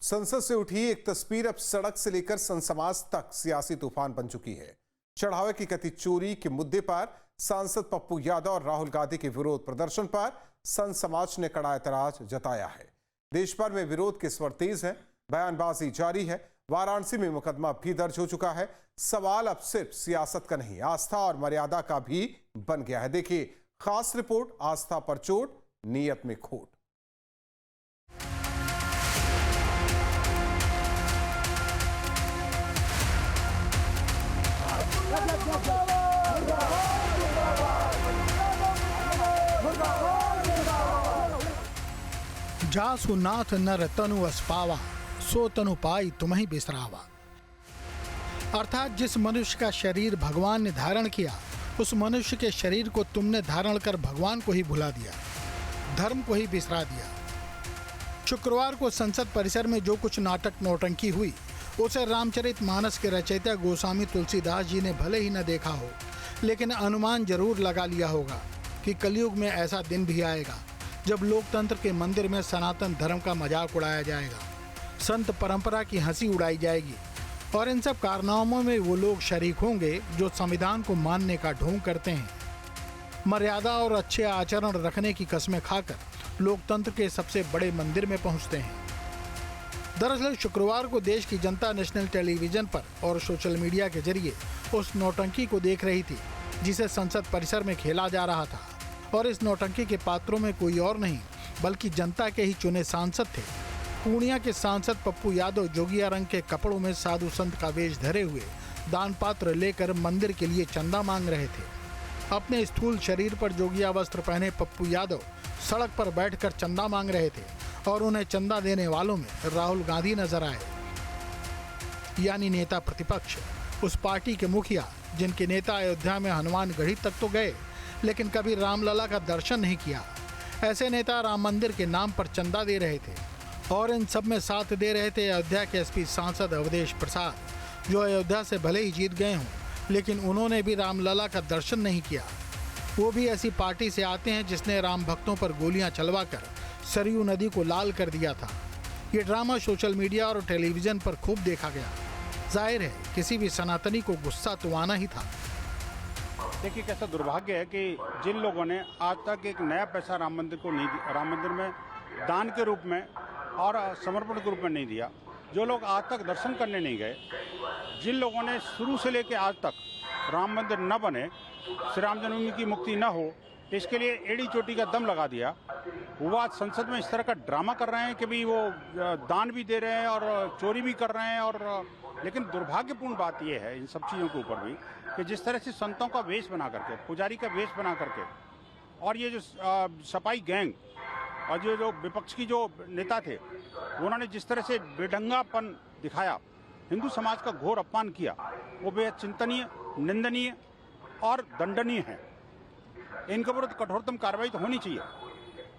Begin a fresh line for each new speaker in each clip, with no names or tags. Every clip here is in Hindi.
संसद से उठी एक तस्वीर अब सड़क से लेकर संत समाज तक सियासी तूफान बन चुकी है। चढ़ावे की कथित चोरी के मुद्दे पर सांसद पप्पू यादव और राहुल गांधी के विरोध प्रदर्शन पर संत समाज ने कड़ा एतराज जताया है। देश भर में विरोध के स्वर तेज है, बयानबाजी जारी है। वाराणसी में मुकदमा भी दर्ज हो चुका है। सवाल अब सिर्फ सियासत का नहीं, आस्था और मर्यादा का भी बन गया है। देखिए खास रिपोर्ट, आस्था पर चोट, नीयत में खोट।
जासु नाथ नर तनु अस्पावा, सो तनु पाई तुम्हीं बिसरावा। अर्थात जिस मनुष्य का शरीर भगवान ने धारण किया, उस मनुष्य के शरीर को तुमने धारण कर भगवान को ही भुला दिया, धर्म को ही बिसरा दिया। शुक्रवार को संसद परिसर में जो कुछ नाटक नौटंकी हुई, उसे रामचरितमानस के रचयिता गोस्वामी तुलसीदास जी ने भले ही न देखा हो, लेकिन अनुमान जरूर लगा लिया होगा कि कलयुग में ऐसा दिन भी आएगा जब लोकतंत्र के मंदिर में सनातन धर्म का मजाक उड़ाया जाएगा, संत परंपरा की हंसी उड़ाई जाएगी और इन सब कारनामों में वो लोग शरीक होंगे जो संविधान को मानने का ढोंग करते हैं, मर्यादा और अच्छे आचरण रखने की कस्में खाकर लोकतंत्र के सबसे बड़े मंदिर में पहुंचते हैं। दरअसल शुक्रवार को देश की जनता नेशनल टेलीविजन पर और सोशल मीडिया के जरिए उस नौटंकी को देख रही थी जिसे संसद परिसर में खेला जा रहा था, और इस नौटंकी के पात्रों में कोई और नहीं बल्कि जनता के ही चुने सांसद थे। पूर्णिया के सांसद पप्पू यादव जोगिया रंग के कपड़ों में साधु संत का वेश धरे हुए दान पात्र लेकर मंदिर के लिए चंदा मांग रहे थे। अपने स्थूल शरीर पर जोगिया वस्त्र पहने पप्पू यादव सड़क पर बैठकर चंदा मांग रहे थे और उन्हें चंदा देने वालों में राहुल गांधी नजर आए, यानी नेता प्रतिपक्ष, उस पार्टी के मुखिया जिनके नेता अयोध्या में हनुमान गढ़ी तक तो गए लेकिन कभी रामलला का दर्शन नहीं किया। ऐसे नेता राम मंदिर के नाम पर चंदा दे रहे थे और इन सब में साथ दे रहे थे अयोध्या के एसपी सांसद अवधेश प्रसाद, जो अयोध्या से भले ही जीत गए हों लेकिन उन्होंने भी रामलला का दर्शन नहीं किया। वो भी ऐसी पार्टी से आते हैं जिसने राम भक्तों पर गोलियां चलवाकर सरयू नदी को लाल कर दिया था। ये ड्रामा सोशल मीडिया और टेलीविजन पर खूब देखा गया। जाहिर है किसी भी सनातनी को गुस्सा तो आना ही था।
देखिए कैसा दुर्भाग्य है कि जिन लोगों ने आज तक एक नया पैसा राम मंदिर को नहीं दिया, राम मंदिर में दान के रूप में और समर्पण के रूप में नहीं दिया, जो लोग आज तक दर्शन करने नहीं गए, जिन लोगों ने शुरू से लेकर आज तक राम मंदिर न बने, श्री राम जन्मभूमि की मुक्ति न हो, इसके लिए एड़ी चोटी का दम लगा दिया, वो आज संसद में इस तरह का ड्रामा कर रहे हैं कि भाई वो दान भी दे रहे हैं और चोरी भी कर रहे हैं। और लेकिन दुर्भाग्यपूर्ण बात यह है इन सब चीज़ों के ऊपर भी कि जिस तरह से संतों का वेश बना करके, पुजारी का वेश बना करके, और ये जो सपाई गैंग और जो विपक्ष की जो नेता थे, उन्होंने जिस तरह से बेढंगापन दिखाया, हिंदू समाज का घोर अपमान किया, वो बेहद चिंतनीय, निंदनीय और दंडनीय है। इनके विरुद्ध कठोरतम कार्रवाई तो होनी चाहिए।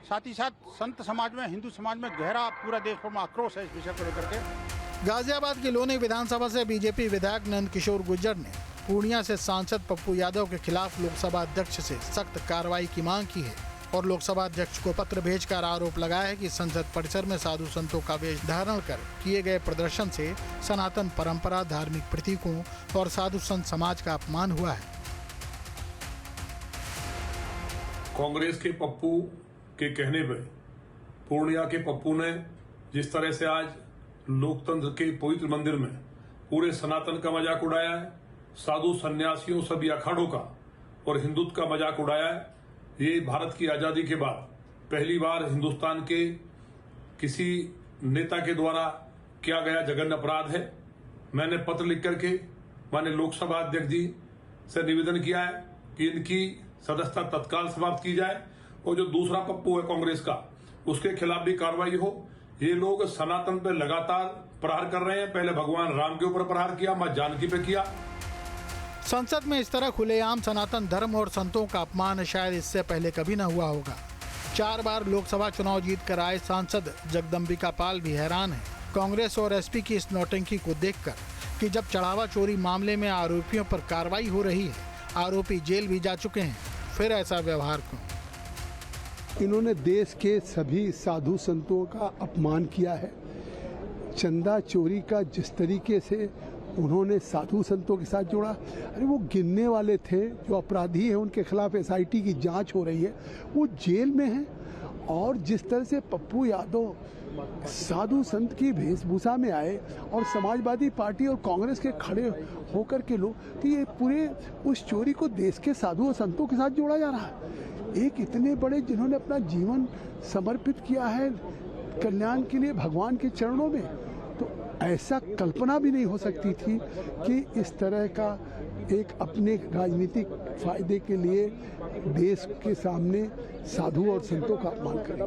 साथ ही साथ संत समाज में, हिंदू समाज में गहरा पूरा देश भर में आक्रोश है इस विषय को लेकर के।
गाजियाबाद की लोनी विधानसभा से बीजेपी विधायक नंद किशोर गुर्जर ने पूर्णिया से सांसद पप्पू यादव के खिलाफ लोकसभा अध्यक्ष से सख्त कार्रवाई की मांग की है और लोकसभा अध्यक्ष को पत्र भेजकर आरोप लगाया है कि संसद परिसर में साधु संतों का वेश धारण कर किए गए प्रदर्शन से सनातन परंपरा, धार्मिक प्रतीकों और साधु संत समाज का अपमान हुआ है।
कांग्रेस के पप्पू के कहने पर पूर्णिया के पप्पू ने जिस तरह से आज लोकतंत्र के पवित्र मंदिर में पूरे सनातन का मजाक उड़ाया है, साधु सन्यासियों, सभी अखाड़ों का और हिंदुत्व का मजाक उड़ाया है, ये भारत की आजादी के बाद पहली बार हिंदुस्तान के किसी नेता के द्वारा किया गया जघन्य अपराध है। मैंने पत्र लिख करके माननीय लोकसभा अध्यक्ष जी से निवेदन किया है कि इनकी सदस्यता तत्काल समाप्त की जाए और जो दूसरा पप्पू है कांग्रेस का, उसके खिलाफ भी कार्रवाई हो। ये लोग सनातन पे लगातार प्रहार कर रहे हैं। पहले भगवान राम के ऊपर प्रहार किया, मां जानकी पे किया।
संसद में इस तरह खुलेआम सनातन धर्म और संतों का अपमान शायद इससे पहले कभी न हुआ होगा। 4 बार लोकसभा चुनाव जीत कर आए सांसद जगदम्बिका पाल भी हैरान है कांग्रेस और एसपी की इस नौटंकी को देखकर कि जब चढ़ावा चोरी मामले में आरोपियों पर कार्रवाई हो रही है, आरोपी जेल भी जा चुके हैं, फिर ऐसा व्यवहार क्यों?
इन्होंने देश के सभी साधु संतों का अपमान किया है। चंदा चोरी का जिस तरीके से उन्होंने साधु संतों के साथ जोड़ा, अरे वो गिनने वाले थे जो अपराधी हैं, उनके खिलाफ एसआईटी की जांच हो रही है, वो जेल में हैं। और जिस तरह से पप्पू यादव साधु संत की वेशभूषा में आए और समाजवादी पार्टी और कांग्रेस के खड़े होकर के लोग, तो ये पूरे उस चोरी को देश के साधु और संतों के साथ जोड़ा जा रहा है। एक इतने बड़े जिन्होंने अपना जीवन समर्पित किया है कल्याण के लिए भगवान के चरणों में, तो ऐसा कल्पना भी नहीं हो सकती थी कि इस तरह का एक अपने राजनीतिक फायदे के लिए देश के सामने साधु और संतों का अपमान करें।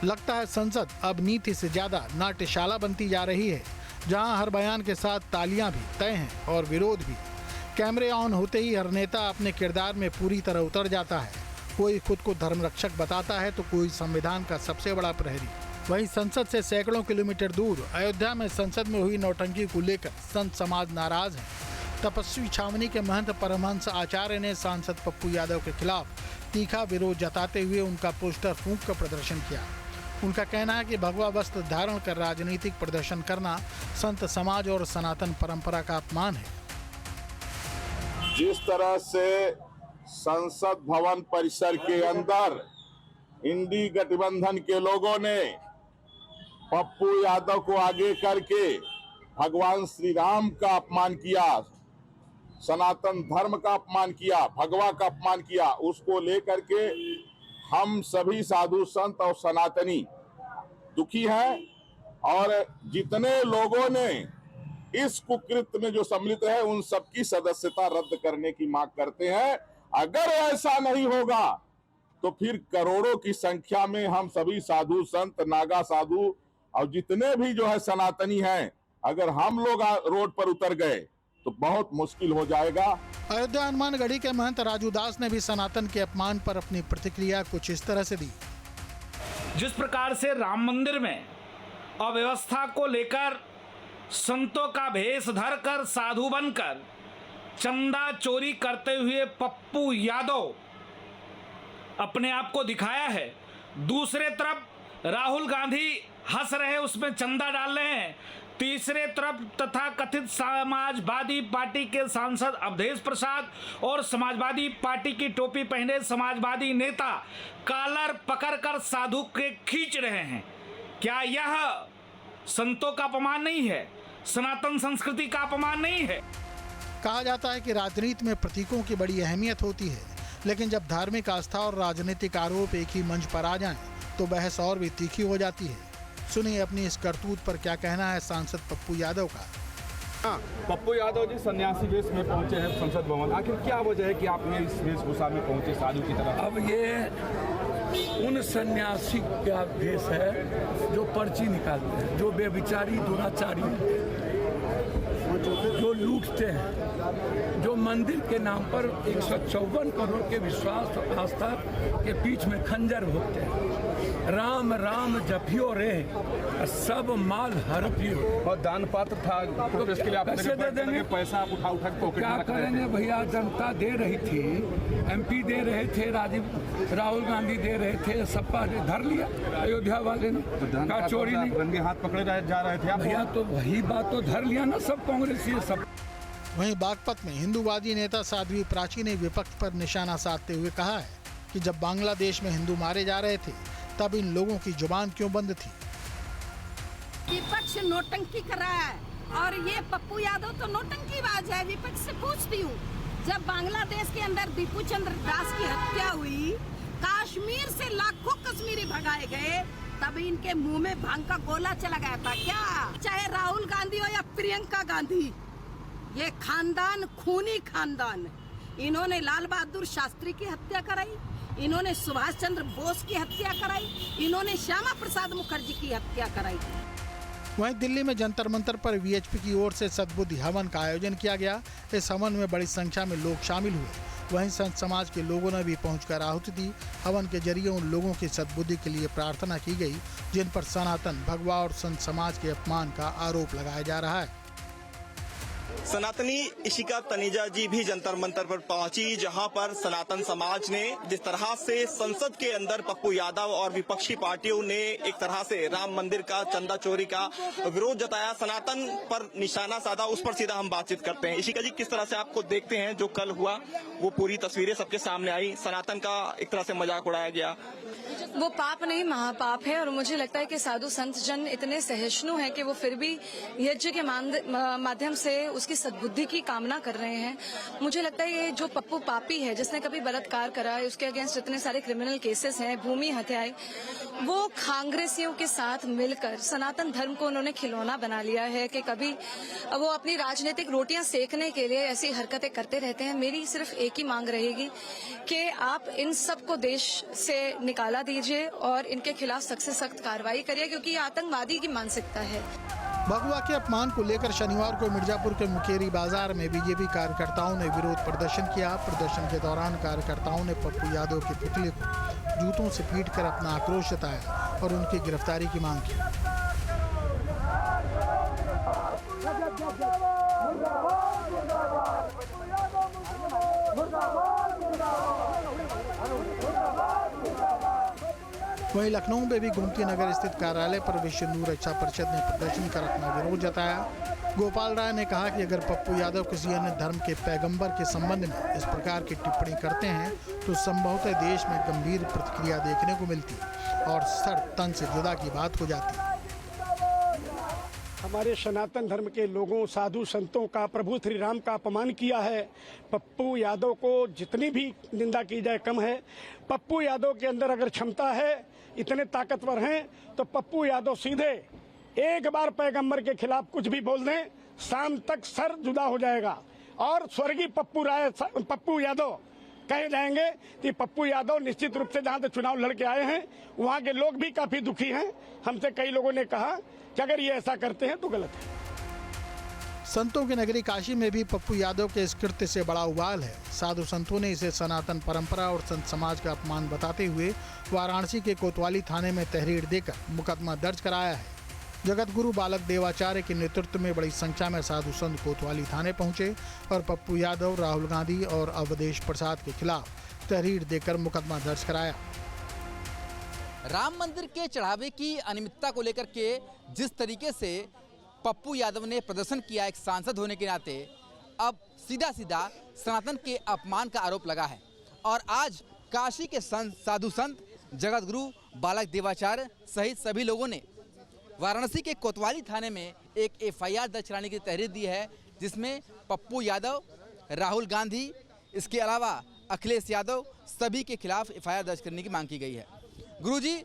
लगता है संसद अब नीति से ज्यादा नाट्यशाला बनती जा रही है, जहां हर बयान के साथ तालियां भी तय हैं और विरोध भी। कैमरे ऑन होते ही हर नेता अपने किरदार में पूरी तरह उतर जाता है। कोई खुद को धर्मरक्षक बताता है तो कोई संविधान का सबसे बड़ा प्रहरी। वहीं संसद से सैकड़ों किलोमीटर दूर अयोध्या में संसद में हुई नौटंकी को लेकर संत समाज नाराज है। तपस्वी छावनी के महंत परमहंस आचार्य ने सांसद पप्पू यादव के खिलाफ तीखा विरोध जताते हुए उनका पोस्टर फूंक कर प्रदर्शन किया। उनका कहना है कि भगवा वस्त्र धारण कर राजनीतिक प्रदर्शन करना संत समाज और सनातन परंपरा का अपमान है।
जिस तरह से संसद भवन परिसर के अंदर इंडी गठबंधन के लोगों ने पप्पू यादव को आगे करके भगवान श्री राम का अपमान किया, सनातन धर्म का अपमान किया, भगवा का अपमान किया, उसको लेकर के हम सभी साधु संत और सनातनी दुखी हैं। और जितने लोगों ने इस कुकृत्य में जो सम्मिलित है उन सबकी सदस्यता रद्द करने की मांग करते हैं। अगर ऐसा नहीं होगा तो फिर करोड़ों की संख्या में हम सभी साधु संत, नागा साधु और जितने भी जो है सनातनी हैं, अगर हम लोग रोड पर उतर गए तो बहुत मुश्किल हो जाएगा।
अयोध्या हनुमानगढ़ी के महंत राजू दास ने भी सनातन के अपमान पर अपनी प्रतिक्रिया कुछ इस तरह से दी।
जिस प्रकार से राम मंदिर में अव्यवस्था को लेकर संतों का भेष धरकर साधु बनकर चंदा चोरी करते हुए पप्पू यादव अपने आप को दिखाया है, दूसरे तरफ राहुल गांधी हंस रहे उसमें चंदा डाल रहे हैं, तीसरे तरफ तथा कथित समाजवादी पार्टी के सांसद अवधेश प्रसाद और समाजवादी पार्टी की टोपी पहने समाजवादी नेता कॉलर पकड़कर साधु के खींच रहे हैं। क्या यह संतों का अपमान नहीं है? सनातन संस्कृति का अपमान नहीं है?
कहा जाता है कि राजनीति में प्रतीकों की बड़ी अहमियत होती है, लेकिन जब धार्मिक आस्था और राजनीतिक आरोप एक ही मंच पर आ जाएं, तो बहस और भी तीखी हो जाती है। सुनिए अपनी इस करतूत पर क्या कहना है सांसद पप्पू यादव का।
पप्पू यादव जी सन्यासी वेश में पहुंचे हैं संसद भवन, आखिर क्या वजह है कि आप ये इस वेशभूषा में पहुंचे साधु की तरह?
अब ये उन सन्यासी का वेश है जो पर्ची निकालते हैं, जो बेविचारी दुराचारी, जो लूटते हैं, जो मंदिर के नाम पर 154 करोड़ के विश्वास आस्था के बीच में खंजर भोगते हैं। राम राम जपियो रे सब माल हरपियो।
और दान पात्र था तो इसके लिए
पैसे दे देंगे,
पैसा आप उठा के पॉकेट
क्या
में
करेंगे भैया? जनता दे रही थी, एमपी दे रहे थे, राहुल गांधी दे रहे थे, सपा ने धर लिया अयोध्या वाले ने, का चोरी नहीं,
रंगे हाथ पकड़े जा रहे थे
भैया। तो वही बात तो धर लिया ना सब कांग्रेस ये सब।
वहीं बागपत में हिंदूवादी नेता साध्वी प्राची ने विपक्ष पर निशाना साधते हुए कहा है कि जब बांग्लादेश में हिंदू मारे जा रहे थे तब इन लोगों की जुबान क्यों बंद थी?
विपक्ष नोटंकी कर रहा है और ये पप्पू यादव तो नोटंकीबाज है। विपक्ष से पूछती हूँ, जब बांग्लादेश के अंदर दीपू चंद्र दास की हत्या हुई, कश्मीर से लाखों कश्मीरी भगाए गए, तब इनके मुंह में भांग का गोला चला गया था क्या? चाहे राहुल गांधी हो या प्रियंका गांधी, ये खानदान खूनी खानदान। इन्होंने लाल बहादुर शास्त्री की हत्या कराई, इन्होंने सुभाष चंद्र बोस की हत्या कराई, इन्होंने श्यामा प्रसाद मुखर्जी की हत्या कराई।
वहीं दिल्ली में जंतर मंतर पर वीएचपी की ओर से सद्बुद्धि हवन का आयोजन किया गया। इस हवन में बड़ी संख्या में लोग शामिल हुए। वहीं संत समाज के लोगों ने भी पहुंचकर आहुति दी। हवन के जरिए उन लोगों की सद्बुद्धि के लिए प्रार्थना की गई जिन पर सनातन, भगवा और संत समाज के अपमान का आरोप लगाया जा रहा है।
सनातनी इशिका तनेजा जी भी जंतर मंतर पर पहुंची, जहां पर सनातन समाज ने जिस तरह से संसद के अंदर पप्पू यादव और विपक्षी पार्टियों ने एक तरह से राम मंदिर का चंदा चोरी का विरोध जताया, सनातन पर निशाना साधा, उस पर सीधा हम बातचीत करते हैं। इशिका जी, किस तरह से आपको देखते हैं जो कल हुआ, वो पूरी तस्वीरें सबके सामने आई, सनातन का एक तरह से मजाक उड़ाया गया?
वो पाप नहीं महापाप है, और मुझे लगता है कि साधु संत जन इतने सहिष्णु हैं कि वो फिर भी यज्ञ के माध्यम से उसकी सद्बुद्धि की कामना कर रहे हैं। मुझे लगता है ये जो पप्पू पापी है, जिसने कभी बलात्कार करा है, उसके अगेंस्ट इतने सारे क्रिमिनल केसेस हैं, भूमि हत्याएं, वो कांग्रेसियों के साथ मिलकर सनातन धर्म को उन्होंने खिलौना बना लिया है कि कभी वो अपनी राजनीतिक रोटियां सेकने के लिए ऐसी हरकतें करते रहते हैं। मेरी सिर्फ एक ही मांग रहेगी कि आप इन सबको देश से निकाला दीजिए और इनके खिलाफ सख्त से सख्त कार्रवाई करिए, क्योंकि ये आतंकवादी की मानसिकता है।
भगवा के अपमान को लेकर शनिवार को मिर्जापुर के मुकेरी बाजार में बीजेपी कार्यकर्ताओं ने विरोध प्रदर्शन किया। प्रदर्शन के दौरान कार्यकर्ताओं ने पप्पू यादव के पुतले को जूतों से पीटकर अपना आक्रोश जताया और उनकी गिरफ्तारी की मांग की। वहीं लखनऊ में भी गोमती नगर स्थित कार्यालय पर विश्व हिंदू रक्षा परिषद ने प्रदर्शन कर अपना विरोध जताया। गोपाल राय ने कहा कि अगर पप्पू यादव किसी अन्य धर्म के पैगंबर के संबंध में इस प्रकार की टिप्पणी करते हैं तो संभवतः देश में गंभीर प्रतिक्रिया देखने को मिलती और सर तन से जुदा की बात हो जाती।
हमारे सनातन धर्म के लोगों, साधु संतों का, प्रभु श्री राम का अपमान किया है। पप्पू यादव को जितनी भी निंदा की जाए कम है। पप्पू यादव के अंदर अगर क्षमता है, इतने ताकतवर हैं, तो पप्पू यादव सीधे एक बार पैगंबर के खिलाफ कुछ भी बोल दें, शाम तक सर जुदा हो जाएगा और स्वर्गीय पप्पू यादव कहे जाएंगे कि पप्पू यादव निश्चित रूप से जहां तक चुनाव लड़के आए हैं वहां के लोग भी काफी दुखी हैं। हमसे कई लोगों ने कहा कि अगर ये ऐसा करते हैं तो गलत है।
संतों की नगरी काशी में भी पप्पू यादव के इस कृत्य से बड़ा उबाल है। साधु संतों ने इसे सनातन परंपरा और संत समाज का अपमान बताते हुए वाराणसी के कोतवाली थाने में तहरीर देकर मुकदमा दर्ज कराया है। जगत गुरु बालक देवाचार्य के नेतृत्व में बड़ी संख्या में साधु संत कोतवाली थाने पहुंचे और पप्पू यादव, राहुल गांधी और अवधेश प्रसाद के खिलाफ तहरीर देकर मुकदमा दर्ज कराया।
राम मंदिर के चढ़ावे की अनियमितता को लेकर के जिस तरीके से पप्पू यादव ने प्रदर्शन किया एक सांसद होने के नाते, अब सीधा सीधा सनातन के अपमान का आरोप लगा है। और आज काशी के संत, साधु संत, जगत गुरु बालक देवाचार्य सहित सभी लोगों ने वाराणसी के कोतवाली थाने में एक FIR दर्ज कराने की तहरीर दी है, जिसमें पप्पू यादव, राहुल गांधी, इसके अलावा अखिलेश यादव सभी के खिलाफ FIR दर्ज करने की मांग की गई है। गुरुजी,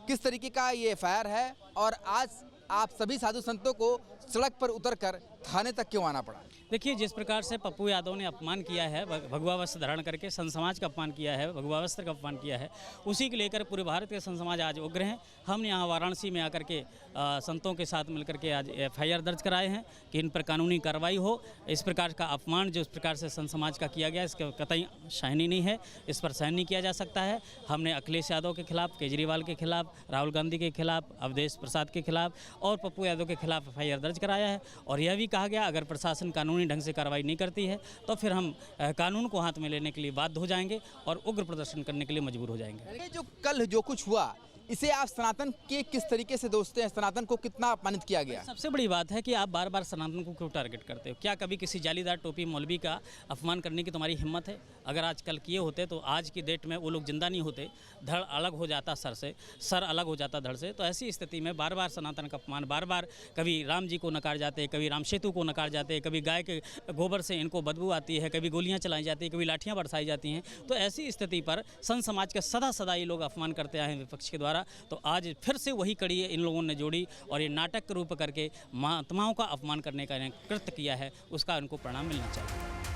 किस तरीके का ये FIR है और आज आप सभी साधु संतों को सड़क पर उतरकर थाने तक क्यों आना पड़ा?
देखिए, जिस प्रकार से पप्पू यादव ने अपमान किया है, भगवा वस्त्र धारण करके संत समाज का अपमान किया है, भगवा वस्त्र का अपमान किया है, उसी को लेकर पूरे भारत के संत समाज आज उग्र हैं। हम यहाँ वाराणसी में आकर के संतों के साथ मिलकर के आज FIR दर्ज कराए हैं कि इन पर कानूनी कार्रवाई हो। इस प्रकार का अपमान जो इस प्रकार से संत समाज का किया गया, इसका कतई सहनीय नहीं है, इस पर सहन नहीं किया जा सकता है। हमने अखिलेश यादव के खिलाफ, केजरीवाल के खिलाफ, राहुल गांधी के खिलाफ, अवधेश प्रसाद के खिलाफ और पप्पू यादव के खिलाफ FIR दर्ज कराया है। और यह भी कहा गया अगर प्रशासन कानूनी ढंग से कार्रवाई नहीं करती है तो फिर हम कानून को हाथ में लेने के लिए बाध्य हो जाएंगे और उग्र प्रदर्शन करने के लिए मजबूर हो जाएंगे।
जो कल जो कुछ हुआ, इसे आप सनातन के किस तरीके से दोस्ते हैं? सनातन को कितना अपमानित किया गया?
सबसे बड़ी बात है कि आप बार बार सनातन को क्यों टारगेट करते हो? क्या कभी किसी जालीदार टोपी मौलवी का अपमान करने की तुम्हारी हिम्मत है? अगर आज कल किए होते तो आज की डेट में वो लोग जिंदा नहीं होते, धड़ अलग हो जाता सर से, सर अलग हो जाता धड़ से। तो ऐसी स्थिति में बार बार सनातन का अपमान, बार बार कभी राम जी को नकार जाते हैं, कभी राम सेतु को नकार जाते हैं, कभी गाय के गोबर से इनको बदबू आती है, कभी गोलियाँ चलाई जाती हैं, कभी लाठियाँ बरसाई जाती हैं। तो ऐसी स्थिति पर संत समाज का सदा सदा ये लोग अपमान करते आए हैं विपक्ष के द्वारा। तो आज फिर से वही कड़ी इन लोगों ने जोड़ी और ये नाटक के रूप करके महात्माओं का अपमान करने का कृत्य किया है, उसका उनको परिणाम मिलना चाहिए।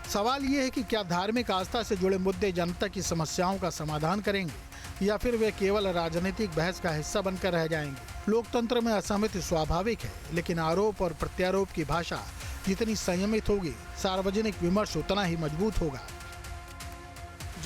सवाल ये है कि क्या धार्मिक आस्था से जुड़े मुद्दे जनता की समस्याओं का समाधान करेंगे या फिर वे केवल राजनीतिक बहस का हिस्सा बनकर रह जाएंगे? लोकतंत्र में असहमति स्वाभाविक है, लेकिन आरोप और प्रत्यारोप की भाषा जितनी संयमित होगी, सार्वजनिक विमर्श उतना ही मजबूत होगा।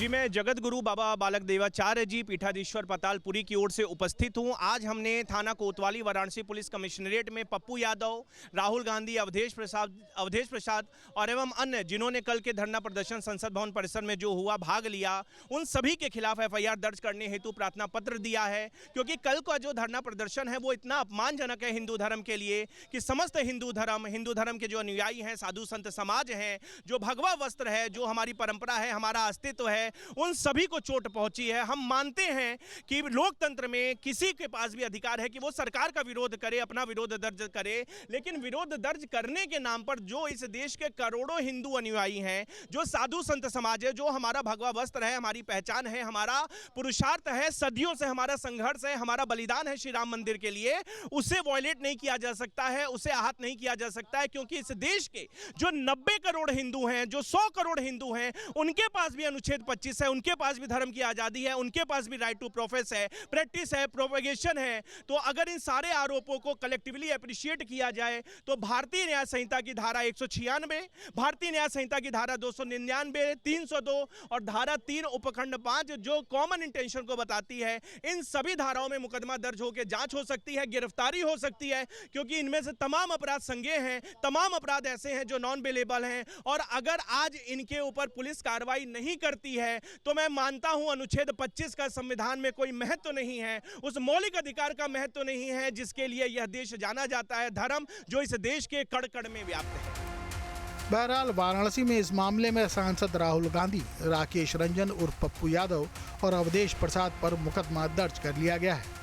जी, मैं जगत गुरु बाबा बालक देवाचार्य जी पीठाधीश्वर पातालपुरी की ओर से उपस्थित हूं। आज हमने थाना कोतवाली वाराणसी पुलिस कमिश्नरेट में पप्पू यादव, राहुल गांधी, अवधेश प्रसाद और एवं अन्य जिन्होंने कल के धरना प्रदर्शन संसद भवन परिसर में जो हुआ भाग लिया, उन सभी के खिलाफ एफआईआर दर्ज करने हेतु प्रार्थना पत्र दिया है। क्योंकि कल का जो धरना प्रदर्शन है वो इतना अपमानजनक है हिंदू धर्म के लिए कि समस्त हिंदू धर्म के जो अनुयायी हैं, साधु संत समाज हैं, जो भगवा वस्त्र है, जो हमारी परंपरा है, हमारा अस्तित्व है, उन सभी को चोट पहुंची है। हम मानते हैं कि लोकतंत्र में किसी के पास भी अधिकार है कि वो सरकार का विरोध करे, अपना विरोध दर्ज करे, लेकिन विरोध दर्ज करने के नाम पर जो इस देश के करोड़ों हिंदू अनुयायी हैं, जो साधु संत समाज है, जो हमारा भगवा वस्त्र है, हमारी पहचान है, हमारा पुरुषार्थ है, सदियों से हमारा संघर्ष है, हमारा बलिदान है श्री राम मंदिर के लिए, उसे वॉयलेट नहीं किया जा सकता है, उसे आहत नहीं किया जा सकता है। क्योंकि इस देश के जो 90 करोड़ हिंदू हैं, जो 100 करोड़ हिंदू हैं, उनके पास भी अनुच्छेद 25 है, उनके पास भी धर्म की आजादी है, उनके पास भी राइट टू प्रोफेस है, प्रैक्टिस है, प्रोपेगेशन है। तो अगर इन सारे आरोपों को कलेक्टिवली अप्रिशिएट किया जाए तो भारतीय न्याय संहिता की धारा 196, भारतीय न्याय संहिता की धारा 299, 302 और धारा 3 उपखंड 5 जो कॉमन इंटेंशन को बताती है, इन सभी धाराओं में मुकदमा दर्ज होकर जांच हो सकती है, गिरफ्तारी हो सकती है। क्योंकि इनमें से तमाम अपराध संज्ञेय हैं, तमाम अपराध ऐसे हैं जो नॉन बेलेबल हैं। और अगर आज इनके ऊपर पुलिस कार्रवाई नहीं करती है तो मैं मानता हूं अनुच्छेद 25 का संविधान में कोई महत्व नहीं है, उस मौलिक अधिकार का महत्व नहीं है जिसके लिए यह देश जाना जाता है, धर्म जो इस देश के कण कण में व्याप्त है।
बहरहाल वाराणसी में इस मामले में सांसद राहुल गांधी, राकेश रंजन उर्फ पप्पू यादव और अवधेश प्रसाद पर मुकदमा दर्ज कर लिया गया है।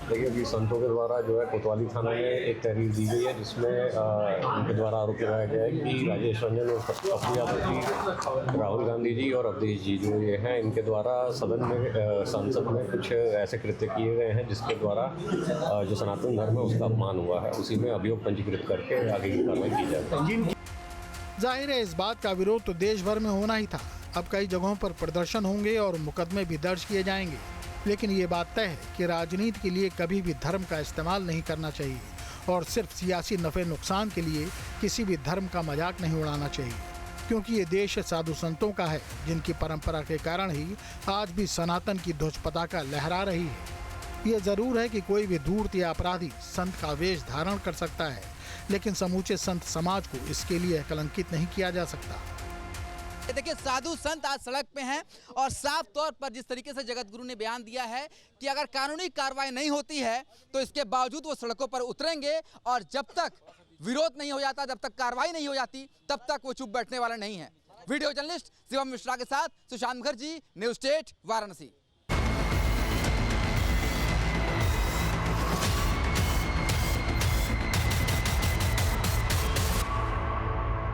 देखिए, अभी संतों के द्वारा जो है कोतवाली थाना में एक तहरीर दी गई है जिसमें उनके द्वारा आरोप लगाया गया है कि राकेश रंजन और पप्पू यादव जी, राहुल गांधी जी और अवधेश जी जो ये हैं, इनके द्वारा सदन में संसद में कुछ ऐसे कृत्य किए गए हैं जिसके द्वारा जो सनातन धर्म है उसका अपमान हुआ है। उसी में अभियोग पंजीकृत करके आगे की कार्रवाई की जाएगी।
जाहिर है इस बात का विरोध तो देश भर में होना ही था। अब कई जगहों पर प्रदर्शन होंगे और मुकदमे भी दर्ज किए जाएंगे, लेकिन ये बात तय है कि राजनीति के लिए कभी भी धर्म का इस्तेमाल नहीं करना चाहिए और सिर्फ सियासी नफे नुकसान के लिए किसी भी धर्म का मजाक नहीं उड़ाना चाहिए। क्योंकि ये देश साधु संतों का है जिनकी परंपरा के कारण ही आज भी सनातन की ध्वज पताका लहरा रही है। ये जरूर है कि कोई भी धूर्त या अपराधी संत का वेश धारण कर सकता है, लेकिन समूचे संत समाज को इसके लिए कलंकित नहीं किया जा सकता।
देखिए, साधु संत आज सड़क पे हैं और साफ तौर पर जिस तरीके से जगत गुरु ने बयान दिया है कि अगर कानूनी कार्रवाई नहीं होती है तो इसके बावजूद वो सड़कों पर उतरेंगे और जब तक विरोध नहीं हो जाता, जब तक कार्रवाई नहीं हो जाती, तब तक वो चुप बैठने वाला नहीं है। वीडियो जर्नलिस्ट शिवम मिश्रा के साथ सुशांत मुखर्जी, न्यूज़ स्टेट, वाराणसी।